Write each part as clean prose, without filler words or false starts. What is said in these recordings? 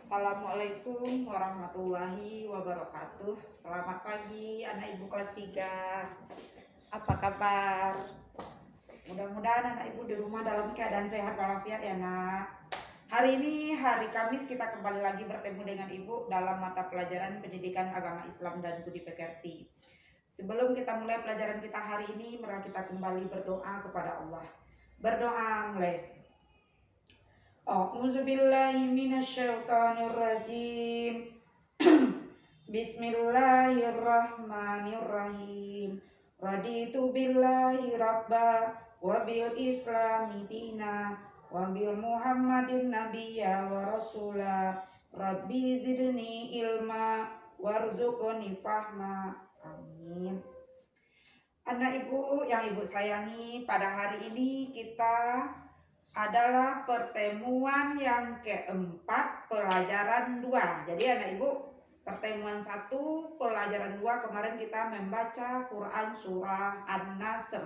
Assalamualaikum warahmatullahi wabarakatuh. Selamat pagi anak ibu kelas 3. Apa kabar? Mudah-mudahan anak ibu di rumah dalam keadaan sehat walafiat ya nak. Hari ini hari Kamis kita kembali lagi bertemu dengan ibu dalam mata pelajaran pendidikan agama Islam dan budi pekerti. Sebelum kita mulai pelajaran kita hari ini, mari kita kembali berdoa kepada Allah. Berdoa mulai. A'udzu billahi minasyaitonir rajim. Bismillahirrahmanirrahim. Raditu billahi rabba wa bil islami dina wa bil muhammadin nabiyya wa rasula. Rabbi zidni ilma warzuqni fahma. Amin. Anak ibu yang ibu sayangi, pada hari ini kita adalah pertemuan yang keempat pelajaran 2. Jadi anak ibu, pertemuan 1 pelajaran 2 kemarin kita membaca Quran surah An-Nasr.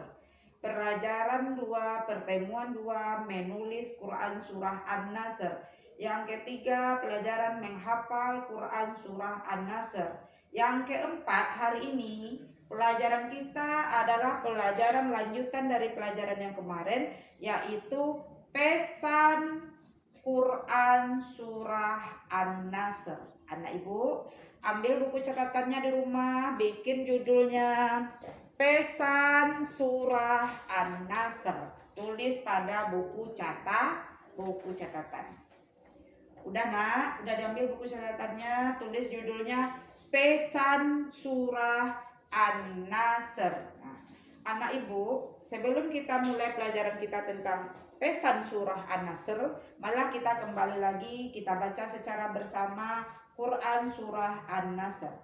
Pelajaran 2 pertemuan 2 menulis Quran surah An-Nasr. Yang ketiga pelajaran menghafal Quran surah An-Nasr. Yang keempat hari ini pelajaran kita adalah pelajaran lanjutan dari pelajaran yang kemarin, yaitu pesan Quran surah An-Nasr. Anak ibu ambil buku catatannya di rumah, bikin judulnya pesan surah An-Nasr, tulis pada buku catatan. Udah nak, udah diambil buku catatannya, tulis judulnya pesan surah An-Nasr. Nah, anak ibu, sebelum kita mulai pelajaran kita tentang pesan surah An-Nasr, malah kita kembali lagi kita baca secara bersama Quran surah An-Nasr.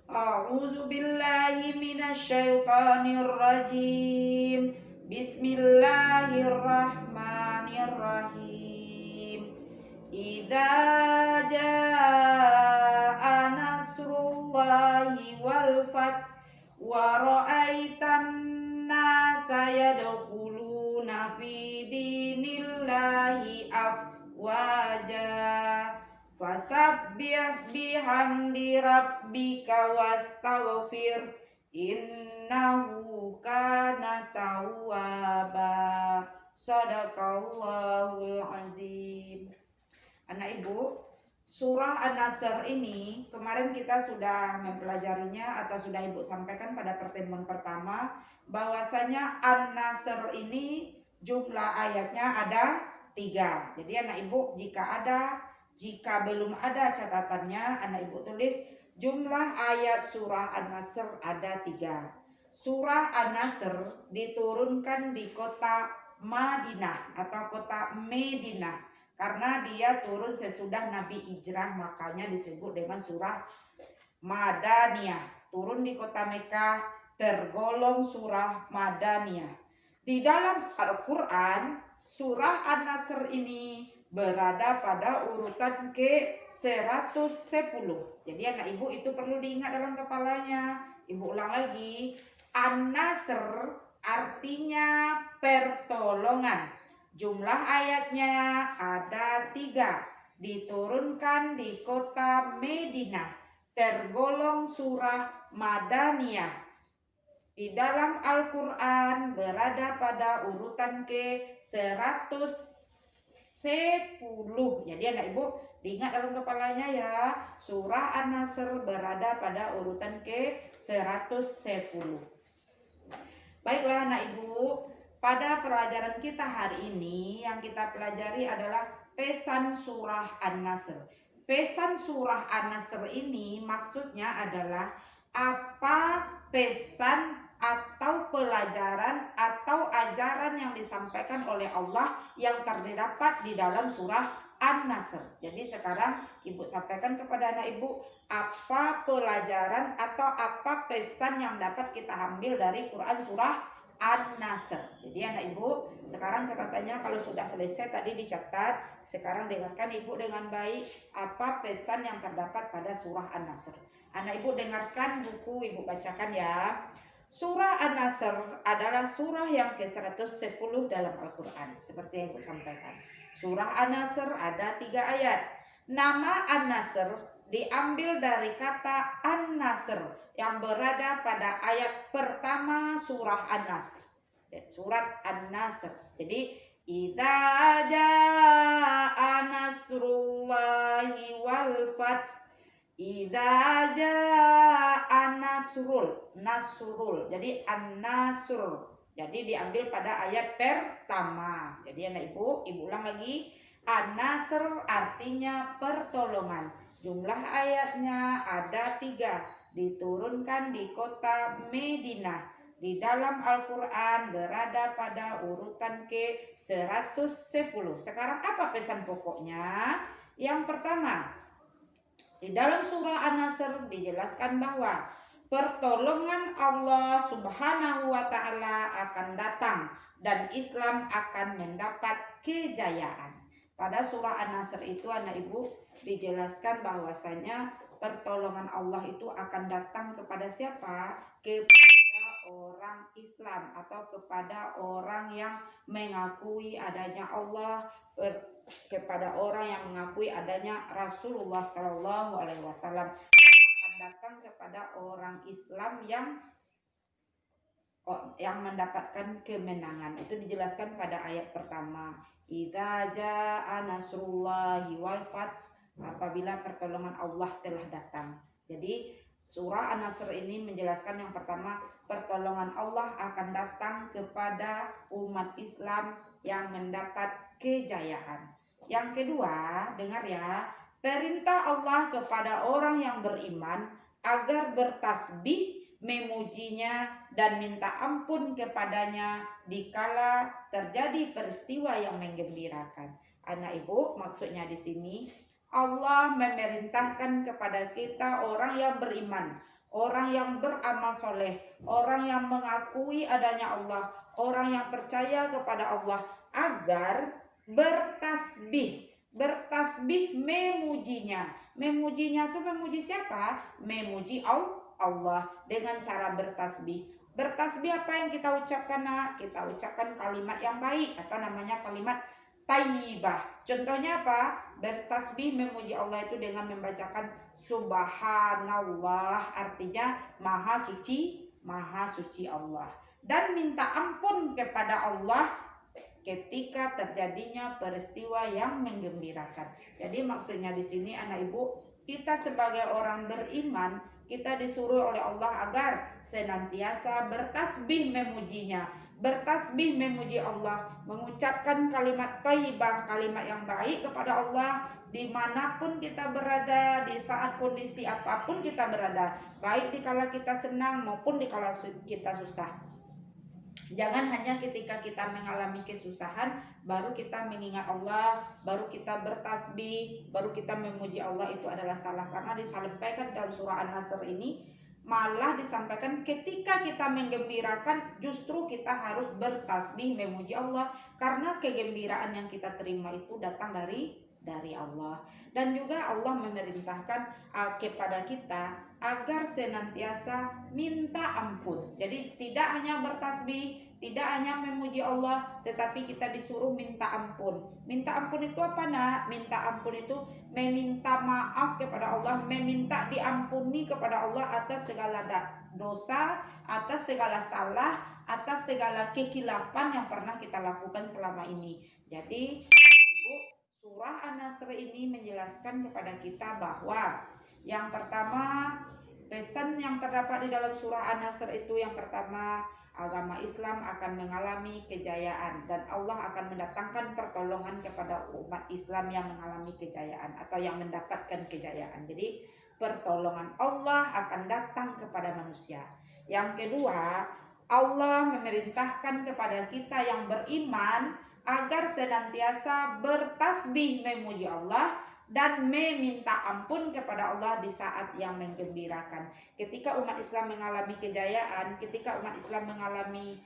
A'udzu billahi minasyaitonir rajim. Bismillahirrahmanirrahim. Idza jaa nasrullahi wal fath wa ra'aitan nasa yadkhuluna fi dinillahi afwaja fasabbih bihamdi rabbika wastaghfir innahu kana tawwaba. Shadaqallahul azim. Anak ibu, surah An-Nasr ini kemarin kita sudah mempelajarinya atau sudah ibu sampaikan pada pertemuan pertama, bahwasanya An-Nasr ini jumlah ayatnya ada 3. Jadi anak ibu jika belum ada catatannya, anak ibu tulis jumlah ayat surah An-Nasr ada 3. Surah An-Nasr diturunkan di kota Madinah atau kota Medina. Karena dia turun sesudah Nabi hijrah, makanya disebut dengan surah Madaniyah. Turun di kota Mekah, tergolong surah Madaniyah. Di dalam Al-Quran, surah An-Nasr ini berada pada urutan ke-110. Jadi anak ibu itu perlu diingat dalam kepalanya. Ibu ulang lagi, An-Nasr artinya pertolongan. Jumlah ayatnya ada 3, diturunkan di kota Medina, tergolong surah Madaniyah. Di dalam Al-Quran berada pada urutan ke-110. Jadi anak ibu diingat dalam kepalanya ya, surah An-Nasr berada pada urutan ke-110. Baiklah anak ibu, pada pelajaran kita hari ini yang kita pelajari adalah pesan surah An-Nasr. Pesan surah An-Nasr ini maksudnya adalah apa pesan atau pelajaran atau ajaran yang disampaikan oleh Allah yang terdapat di dalam surah An-Nasr. Jadi sekarang ibu sampaikan kepada anak ibu apa pelajaran atau apa pesan yang dapat kita ambil dari Quran surah An-Nasr. Jadi anak ibu, sekarang catatannya kalau sudah selesai tadi dicatat, sekarang dengarkan ibu dengan baik apa pesan yang terdapat pada surah An-Nasr. Anak ibu dengarkan buku, ibu bacakan ya. Surah An-Nasr adalah surah yang ke-110 dalam Al-Quran, seperti yang ibu sampaikan. Surah An-Nasr ada 3 ayat. Nama An-Nasr diambil dari kata An-Nasr yang berada pada ayat pertama surah An-Nasr. Surat An-Nasr. Jadi idza jaa nasrullahi wal fath. Idza jaa nasrul. Jadi An-Nasr. Jadi diambil pada ayat pertama. Jadi anak ibu ulang lagi. An-Nasr artinya pertolongan. Jumlah ayatnya ada 3. Diturunkan di kota Madinah. Di dalam Al-Quran berada pada urutan ke-110. Sekarang apa pesan pokoknya? Yang pertama, di dalam surah An-Nasr dijelaskan bahwa pertolongan Allah Subhanahu wa Ta'ala akan datang dan Islam akan mendapat kejayaan. Pada surah An-Nasr itu anak ibu dijelaskan bahwasanya pertolongan Allah itu akan datang kepada siapa? Kepada orang Islam atau kepada orang yang mengakui adanya Allah, kepada orang yang mengakui adanya Rasulullah Shallallahu Alaihi Wasallam, akan datang kepada orang Islam yang mendapatkan kemenangan. Itu dijelaskan pada ayat pertama. Idza jaa nasrullahi wal fath, apabila pertolongan Allah telah datang. Jadi surah An-Nasr ini menjelaskan yang pertama, pertolongan Allah akan datang kepada umat Islam yang mendapat kejayaan. Yang kedua, dengar ya, perintah Allah kepada orang yang beriman agar bertasbih, memujinya dan minta ampun kepadanya dikala terjadi peristiwa yang menggembirakan. Anak ibu, maksudnya di sini Allah memerintahkan kepada kita orang yang beriman, orang yang beramal soleh, orang yang mengakui adanya Allah, orang yang percaya kepada Allah agar bertasbih memujinya. Memujinya itu memuji siapa? Memuji Allah dengan cara bertasbih. Bertasbih apa yang kita ucapkan? Kita ucapkan kalimat yang baik atau namanya kalimat thayyibah. Contohnya apa? Bertasbih memuji Allah itu dengan membacakan Subhanallah, artinya maha suci Allah. Dan minta ampun kepada Allah ketika terjadinya peristiwa yang menggembirakan. Jadi maksudnya di sini anak ibu, kita sebagai orang beriman, kita disuruh oleh Allah agar senantiasa bertasbih memujinya, bertasbih memuji Allah, mengucapkan kalimat thayyibah, kalimat yang baik kepada Allah dimanapun kita berada, di saat kondisi apapun kita berada, baik dikala kita senang maupun dikala kita susah. Jangan hanya ketika kita mengalami kesusahan baru kita mengingat Allah, baru kita bertasbih, baru kita memuji Allah, itu adalah salah. Karena disampaikan dalam surah An-Nasr ini malah disampaikan ketika kita menggembirakan justru kita harus bertasbih memuji Allah, karena kegembiraan yang kita terima itu datang dari Allah. Dan juga Allah memerintahkan kepada kita agar senantiasa minta ampun. Jadi tidak hanya bertasbih, tidak hanya memuji Allah, tetapi kita disuruh minta ampun. Minta ampun itu apa nak? Minta ampun itu meminta maaf kepada Allah, meminta diampuni kepada Allah atas segala dosa, atas segala salah, atas segala kekilapan yang pernah kita lakukan selama ini. Jadi surah An-Nasr ini menjelaskan kepada kita bahwa yang pertama, pesan yang terdapat di dalam surah An-Nasr itu yang pertama, agama Islam akan mengalami kejayaan dan Allah akan mendatangkan pertolongan kepada umat Islam yang mengalami kejayaan atau yang mendapatkan kejayaan. Jadi pertolongan Allah akan datang kepada manusia. Yang kedua, Allah memerintahkan kepada kita yang beriman agar senantiasa bertasbih memuji Allah dan meminta ampun kepada Allah di saat yang menggembirakan. Ketika umat Islam mengalami kejayaan, ketika umat Islam mengalami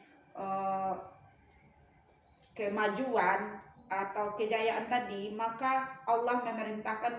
kemajuan atau kejayaan tadi, maka Allah memerintahkan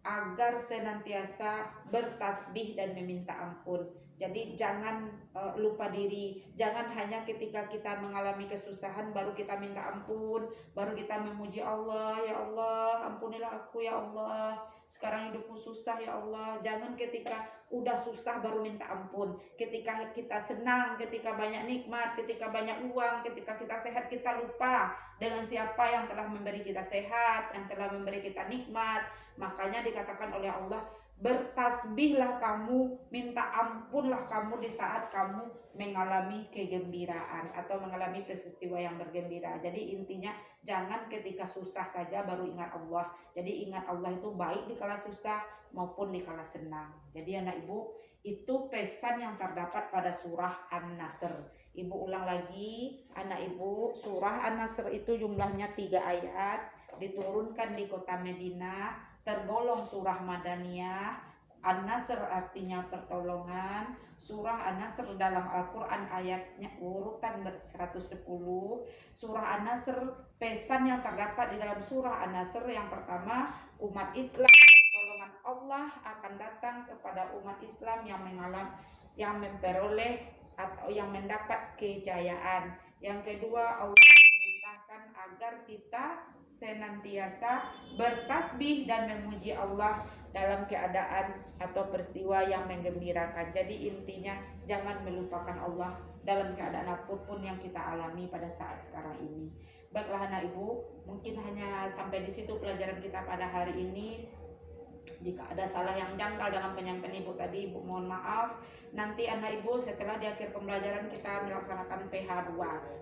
agar senantiasa bertasbih dan meminta ampun. Jadi jangan lupa diri. Jangan hanya ketika kita mengalami kesusahan baru kita minta ampun, baru kita memuji Allah, ya Allah ampunilah aku ya Allah, sekarang hidupku susah ya Allah. Jangan ketika udah susah baru minta ampun. Ketika kita senang, ketika banyak nikmat, ketika banyak uang, ketika kita sehat, kita lupa dengan siapa yang telah memberi kita sehat, yang telah memberi kita nikmat. Makanya dikatakan oleh Allah, bertasbihlah kamu, minta ampunlah kamu di saat kamu mengalami kegembiraan atau mengalami peristiwa yang bergembira. Jadi intinya jangan ketika susah saja baru ingat Allah. Jadi ingat Allah itu baik di kala susah maupun di kala senang. Jadi anak ibu, itu pesan yang terdapat pada surah An-Nasr. Ibu ulang lagi, anak ibu, surah An-Nasr itu jumlahnya 3 ayat, diturunkan di kota Madinah, tergolong surah Madaniyah. An-Nasr artinya pertolongan. Surah An-Nasr dalam Al-Quran ayatnya urutan 110. Surah An-Nasr, pesan yang terdapat di dalam surah An-Nasr yang pertama, umat Islam, pertolongan Allah akan datang kepada umat Islam yang memperoleh atau yang mendapat kejayaan. Yang kedua, Allah memerintahkan agar kita senantiasa bertasbih dan memuji Allah dalam keadaan atau peristiwa yang menggembirakan. Jadi intinya jangan melupakan Allah dalam keadaan apapun yang kita alami pada saat sekarang ini. Baiklah anak ibu, mungkin hanya sampai di situ pelajaran kita pada hari ini. Jika ada salah yang janggal dalam penyampaian ibu tadi, ibu mohon maaf. Nanti anak ibu setelah di akhir pembelajaran kita melaksanakan PH2,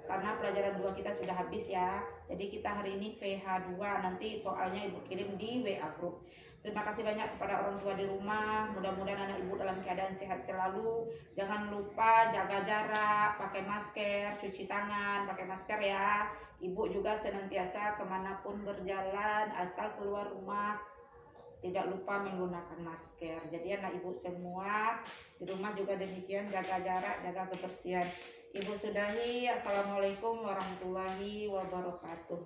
karena pelajaran 2 kita sudah habis ya. Jadi kita hari ini PH2, nanti soalnya ibu kirim di WA group. Terima kasih banyak kepada orang tua di rumah. Mudah-mudahan anak ibu dalam keadaan sehat selalu. Jangan lupa jaga jarak, pakai masker, cuci tangan, pakai masker ya. Ibu juga senantiasa kemanapun berjalan, asal keluar rumah tidak lupa menggunakan masker. Jadi anak ibu semua di rumah juga demikian, jaga jarak, jaga kebersihan. Ibu sudahi. Assalamualaikum warahmatullahi wabarakatuh.